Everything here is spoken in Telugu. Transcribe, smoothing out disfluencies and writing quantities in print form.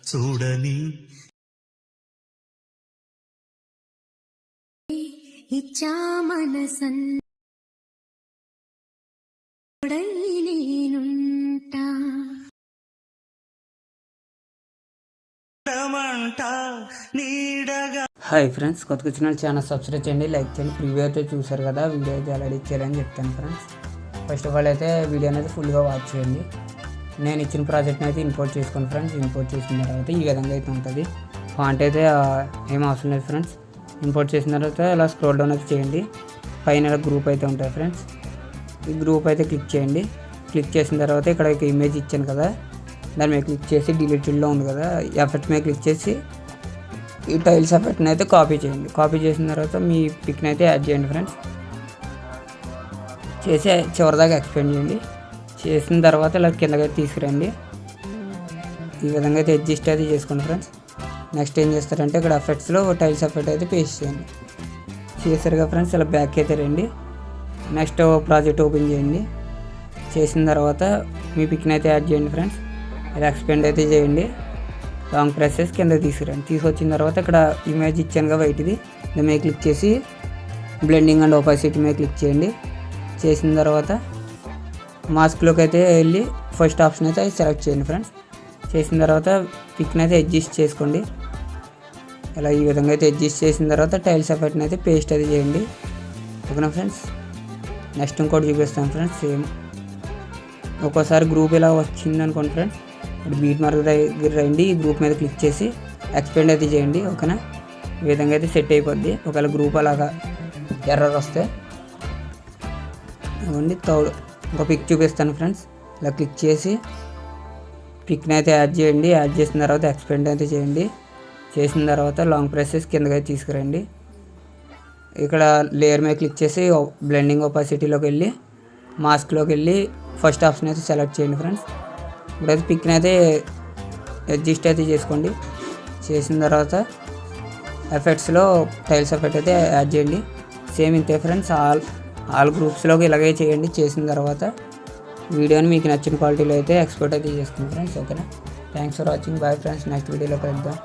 చూడని ఇచ్చా మనసండై నేనుంటా హాయ్ ఫ్రెండ్స్, కొత్తగా వచ్చిన ఛానల్ సబ్స్క్రైబ్ చేయండి, లైక్ చేయండి. ప్రివ్యూ అయితే చూసారు కదా, వీడియో అయితే ఆల్రెడీ ఇచ్చారని చెప్తాను ఫ్రెండ్స్. ఫస్ట్ ఆఫ్ ఆల్ అయితే వీడియో అనేది ఫుల్గా వాచ్ చేయండి. నేను ఇచ్చిన ప్రాజెక్ట్ని అయితే ఇంపోర్ట్ చేసుకోండి ఫ్రెండ్స్. ఇంపోర్ట్ చేసిన తర్వాత ఈ విధంగా అయితే ఉంటుంది. ఫాంట్ అయితే ఏం అవసరం లేదు ఫ్రెండ్స్. ఇంపోర్ట్ చేసిన తర్వాత ఇలా స్క్రోల్ డౌన్ అయితే చేయండి. పైన గ్రూప్ అయితే ఉంటుంది ఫ్రెండ్స్. ఈ గ్రూప్ అయితే క్లిక్ చేయండి. క్లిక్ చేసిన తర్వాత ఇక్కడ ఒక ఇమేజ్ ఇచ్చాను కదా, దాని మీద క్లిక్ చేసి డిలీటెడ్లో ఉంది కదా, ఎఫెక్ట్ మీద క్లిక్ చేసి ఈ టైల్స్ ఎఫెక్ట్ని అయితే కాపీ చేయండి. కాపీ చేసిన తర్వాత మీ పిక్ని అయితే యాడ్ చేయండి ఫ్రెండ్స్. చేసి చివరిదాకా ఎక్స్పెండ్ చేయండి. చేసిన తర్వాత ఇలా కిందకి తీసుకురండి. ఈ విధంగా అయితే అడ్జస్ట్ అయితే చేసుకోండి ఫ్రెండ్స్. నెక్స్ట్ ఏం చేస్తారంటే ఇక్కడ ఎఫెక్ట్స్లో టైల్స్ ఎఫెక్ట్ అయితే పేస్ట్ చేయండి. చేశారుగా ఫ్రెండ్స్, ఇలా బ్యాక్ అయితే రండి. నెక్స్ట్ ప్రాజెక్ట్ ఓపెన్ చేయండి. చేసిన తర్వాత మీ పిక్ని అయితే యాడ్ చేయండి ఫ్రెండ్స్. ఇలా ఎక్స్పెండ్ అయితే చేయండి. లాంగ్ ప్రెసెస్ కింద తీసుకురండి. తీసుకొచ్చిన తర్వాత ఇక్కడ ఇమేజ్ ఇచ్చానుగా వైట్ది, దాని మీద క్లిక్ చేసి బ్లెండింగ్ అండ్ ఒపాసిటీ మీద క్లిక్ చేయండి. చేసిన తర్వాత మాస్క్లోకి అయితే వెళ్ళి ఫస్ట్ ఆప్షన్ అయితే సెలెక్ట్ చేయండి ఫ్రెండ్స్. చేసిన తర్వాత పిక్ని అయితే అడ్జస్ట్ చేసుకోండి. ఇలా ఈ విధంగా అయితే అడ్జస్ట్ చేసిన తర్వాత టైల్స్ ఎఫెక్ట్ని అయితే పేస్ట్ అది చేయండి. ఓకేనా ఫ్రెండ్స్. నెక్స్ట్ ఇంకోటి చూపిస్తాను ఫ్రెండ్స్. సేమ్ ఒక్కోసారి గ్రూప్ ఇలా వచ్చింది అనుకోండి ఫ్రెండ్స్, ఇప్పుడు బీట్ మార్క్ దగ్గర రండి. ఈ గ్రూప్ మీద క్లిక్ చేసి ఎక్స్పెండ్ అయితే చేయండి. ఓకేనా, ఈ విధంగా అయితే సెట్ అయిపోద్ది. ఒకవేళ గ్రూప్ అలాగా ఎర్రర్ వస్తే ఇవ్వండి. ఒక పిక్ చూపిస్తాను ఫ్రెండ్స్. ఇలా క్లిక్ చేసి పిక్ని అయితే యాడ్ చేయండి. యాడ్ చేసిన తర్వాత ఎక్స్పెండ్ అయితే చేయండి. చేసిన తర్వాత లాంగ్ ప్రెసెస్ కిందకి అయితే తీసుకురండి. ఇక్కడ లేయర్ మీద క్లిక్ చేసి బ్లెండింగ్ ఒపాసిటీలోకి వెళ్ళి మాస్క్లోకి వెళ్ళి ఫస్ట్ ఆప్షన్ అయితే సెలెక్ట్ చేయండి ఫ్రెండ్స్. ఇప్పుడైతే పిక్ని అయితే అడ్జస్ట్ అయితే చేసుకోండి. చేసిన తర్వాత ఎఫెక్ట్స్లో టైల్స్ ఎఫెక్ట్ అయితే యాడ్ చేయండి. సేమ్ ఇంతే ఫ్రెండ్స్. ఆల్ గ్రూప్స్లోకి ఇలాగే చేయండి. చేసిన తర్వాత వీడియోని మీకు నచ్చిన క్వాలిటీలో అయితే ఎక్స్పోర్ట్ అయితే చేసుకోండి ఫ్రెండ్స్. ఓకేనా, thanks for watching. Bye friends. Next వీడియోలో కలుద్దాం.